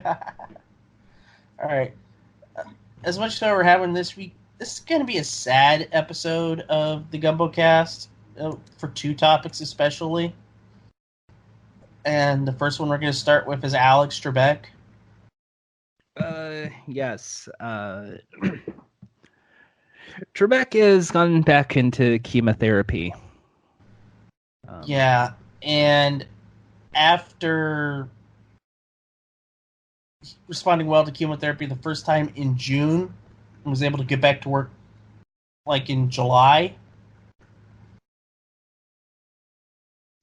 All right. As much as we're having this week, this is going to be a sad episode of the Gumbocast for two topics especially. And the first one we're going to start with is Alex Trebek. Yes. Trebek has gone back into chemotherapy. Yeah, and after responding well to chemotherapy the first time in June, was able to get back to work like in July.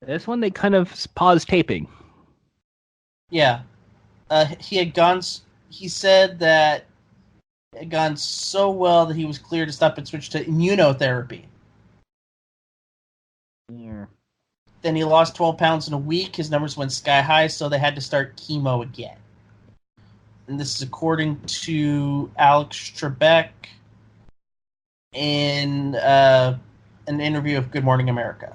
This one they kind of paused taping. Yeah, he had gone. He said that it had gone so well that he was cleared to stop and switch to immunotherapy. Yeah. Then he lost 12 pounds in a week. His numbers went sky high, so they had to start chemo again. And this is according to Alex Trebek in an interview of Good Morning America.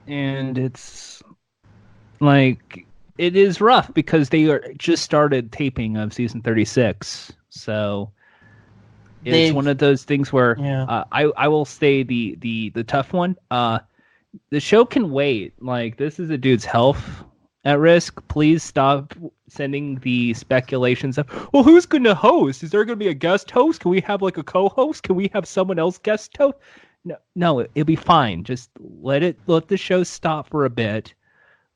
And it's like, it is rough because they just started taping of season 36. So it's one of those things where I will say the tough one. The show can wait. Like, this is a dude's health at risk. Please stop sending the speculations of, well, who's going to host? Is there going to be a guest host? Can we have like a co-host? Can we have someone else guest host? No, it'll be fine. Just let the show stop for a bit.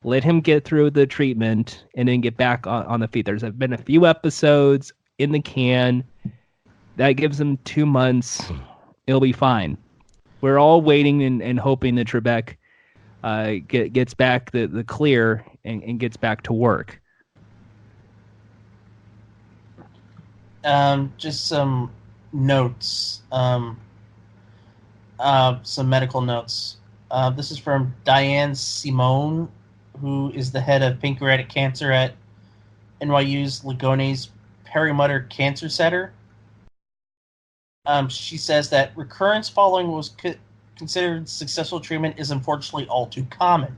Let him get through the treatment and then get back on the feet. There's been a few episodes in the can. That gives him 2 months. It'll be fine. We're all waiting and hoping that Trebek gets back the clear and gets back to work. Just some notes. Some medical notes. This is from Diane Simone, who is the head of pancreatic cancer at NYU's Lagones Perlmutter Cancer Center. She says that recurrence following what was considered successful treatment is unfortunately all too common.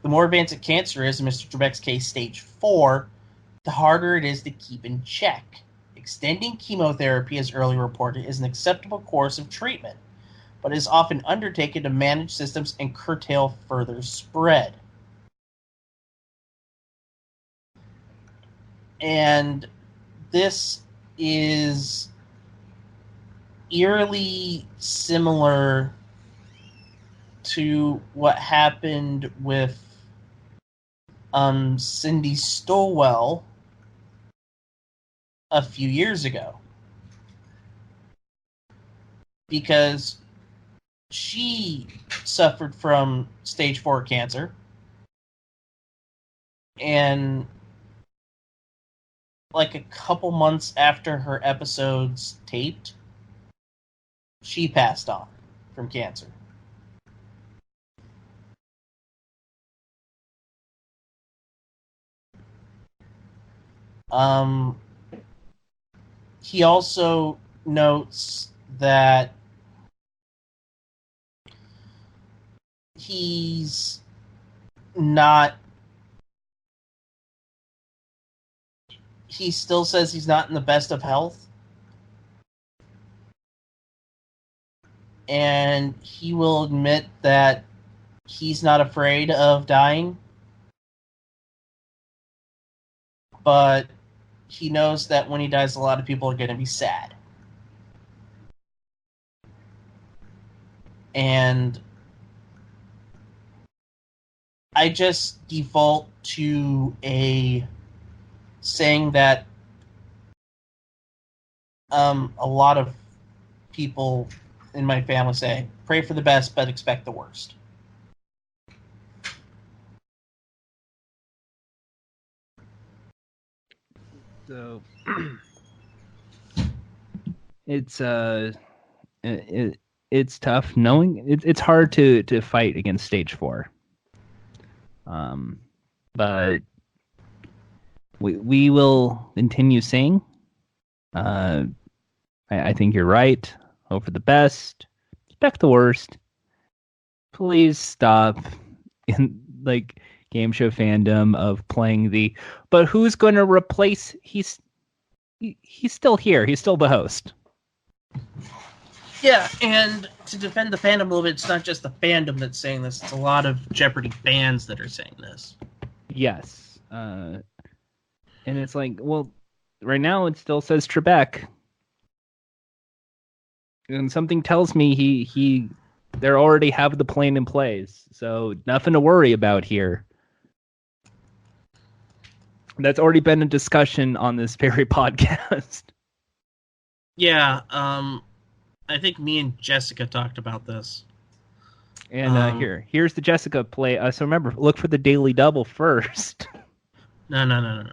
The more advanced a cancer is, in Mr. Trebek's case, stage 4, the harder it is to keep in check. Extending chemotherapy, as earlier reported, is an acceptable course of treatment, but is often undertaken to manage symptoms and curtail further spread. And this is eerily similar to what happened with Cyndi Stowell a few years ago. Because she suffered from stage 4 cancer, and like a couple months after her episodes taped, she passed on from cancer. He also notes that he's not. He still says he's not in the best of health. And he will admit that he's not afraid of dying. But he knows that when he dies, a lot of people are going to be sad. And I just default to a saying that a lot of people in my family say, pray for the best, but expect the worst. So it's it's tough knowing it's hard to fight against stage 4. But we will continue saying, I think you're right. Hope for the best. Expect the worst. Please stop. And like, game show fandom of playing but who's going to replace? He's still here. He's still the host. Yeah, and to defend the fandom a little bit, it's not just the fandom that's saying this. It's a lot of Jeopardy fans that are saying this. Yes. And it's like, well, right now it still says Trebek. And something tells me they already have the plan in place. So nothing to worry about here. That's already been a discussion on this very podcast. Yeah, I think me and Jessica talked about this. And here's the Jessica play. So remember, look for the Daily Double first. No.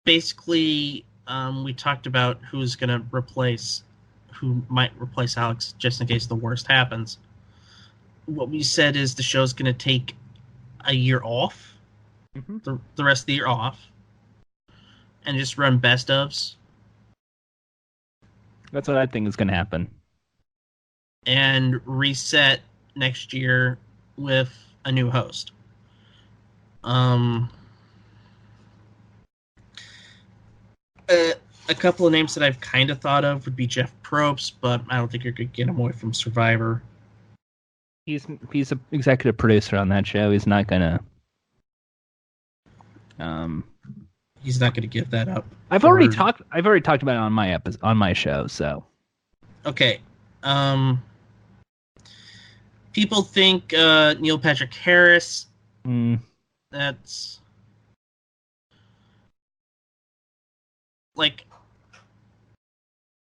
Basically, we talked about who might replace Alex, just in case the worst happens. What we said is the show's going to take a year off, the rest of the year off, and just run best ofs. That's what I think is going to happen. And reset next year with a new host. A couple of names that I've kind of thought of would be Jeff Probst, but I don't think you're going to get him away from Survivor. He's an executive producer on that show. He's not going to. He's not going to give that up. I've already talked about it on my show. So, okay. People think Neil Patrick Harris. That's like,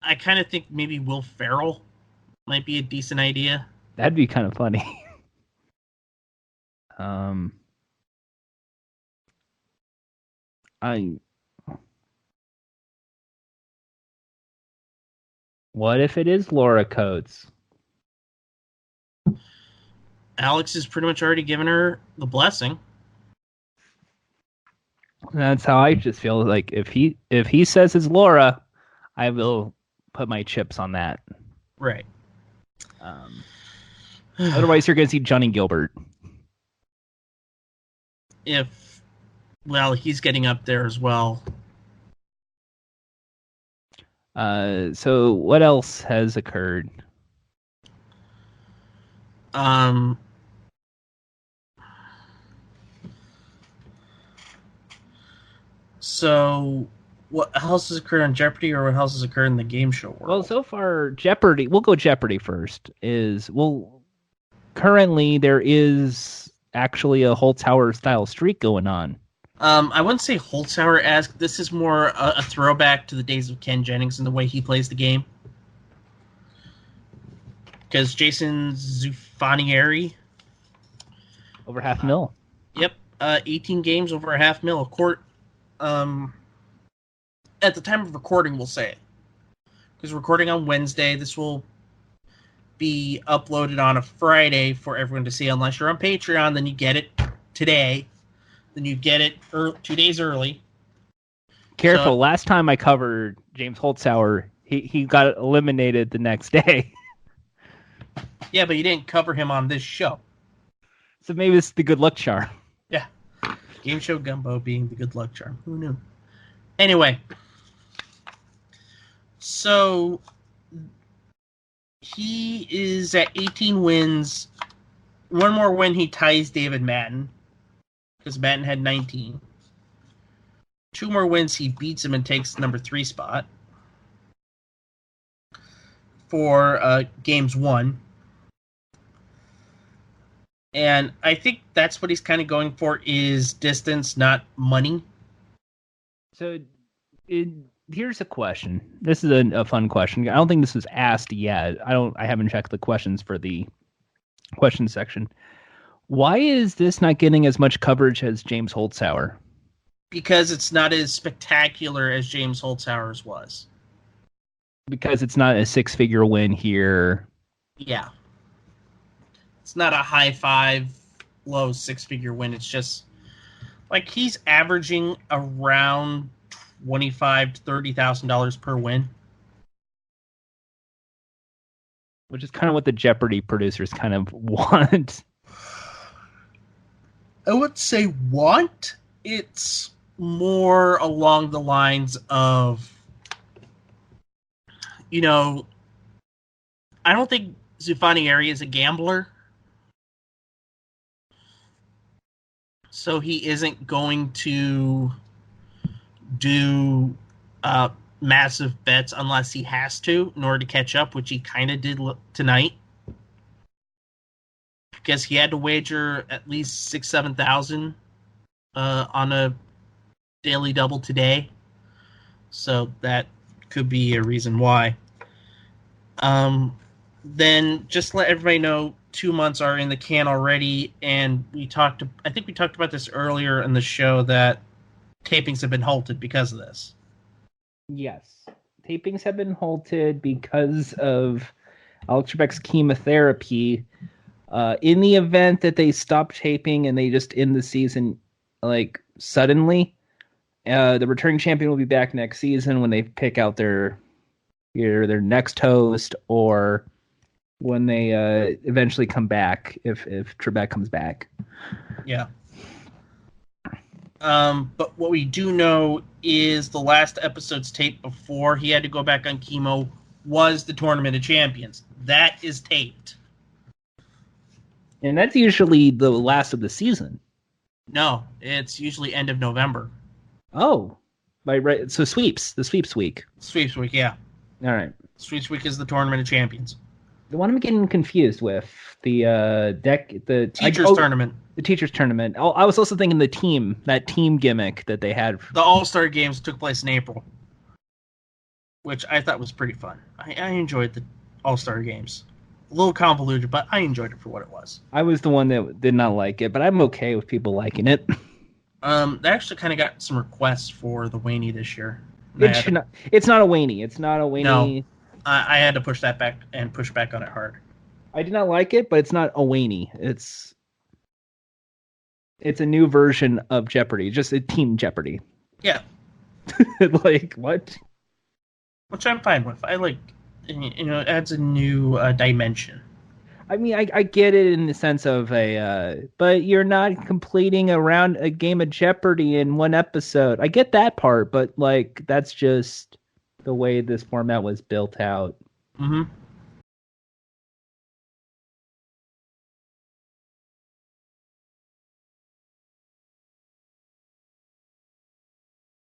I kind of think maybe Will Ferrell might be a decent idea. That'd be kind of funny. What if it is Laura Coates? Alex has pretty much already given her the blessing. That's how I just feel. Like if he says it's Laura, I will put my chips on that. Right. Otherwise, you're going to see Johnny Gilbert. He's getting up there as well. So what else has occurred? So what else has occurred on Jeopardy, or what else has occurred in the game show world? Well, so far, Jeopardy, we'll go Jeopardy first, currently there is actually a Holtzhauer style streak going on. I wouldn't say Holtzhauer as this is more a throwback to the days of Ken Jennings and the way he plays the game. Because Jason Zufanieri, over $500,000. Yep, 18 games over $500,000. At the time of recording, we'll say it, because recording on Wednesday. This will be uploaded on a Friday for everyone to see. Unless you're on Patreon, then you get it today. Then you get it 2 days early. Careful. So, last time I covered James Holtzhauer, he got eliminated the next day. Yeah, but you didn't cover him on this show. So maybe it's the good luck charm. Yeah. Game show Gumbo being the good luck charm. Who knew? Anyway. So he is at 18 wins. One more win, he ties David Madden, because Madden had 19. 2 more wins, he beats him and takes the number 3 spot for games 1. And I think that's what he's kind of going for, is distance, not money. So here's a question. This is a fun question. I don't think this was asked yet. I haven't checked the questions for the question section. Why is this not getting as much coverage as James Holtzhauer? Because it's not as spectacular as James Holtzhauer's was. Because it's not a 6-figure win here. Yeah. It's not a high 5, low 6-figure win. It's just like he's averaging around $25,000 to $30,000 per win, which is kind of what the Jeopardy producers kind of want. I would say want. It's more along the lines of, you know, I don't think Zufanieri is a gambler. So he isn't going to do massive bets unless he has to in order to catch up, which he kind of did tonight. Because he had to wager at least 6,000-7,000 on a daily double today. So that could be a reason why. Then just let everybody know 2 months are in the can already, and I think we talked about this earlier in the show that tapings have been halted because of this. Yes. Tapings have been halted because of Alex Trebek's chemotherapy. In the event that they stop taping and they just end the season like suddenly, the returning champion will be back next season when they pick out their next host or when they eventually come back, if Trebek comes back. Yeah. But what we do know is the last episode's tape before he had to go back on chemo was the Tournament of Champions. That is taped. And that's usually the last of the season. No, it's usually end of November. Oh. Right. So the sweeps week. Sweeps week, yeah. All right. Sweeps week is the Tournament of Champions. The one I'm getting confused with, the Teachers Tournament. The Teachers Tournament. I was also thinking that team gimmick that they had. The All-Star Games took place in April, which I thought was pretty fun. I enjoyed the All-Star Games. A little convoluted, but I enjoyed it for what it was. I was the one that did not like it, but I'm okay with people liking it. They actually kind of got some requests for the Waney this year. It's not a Waney. It's not a Waney. No, I had to push back on it hard. I did not like it, but it's not a Waney. It's a new version of Jeopardy, just a Team Jeopardy. Yeah. Like, what? Which I'm fine with. I like, it adds a new dimension. I mean, I get it in the sense of but you're not completing a game of Jeopardy in one episode. I get that part, but like, that's just the way this format was built out. Mm-hmm.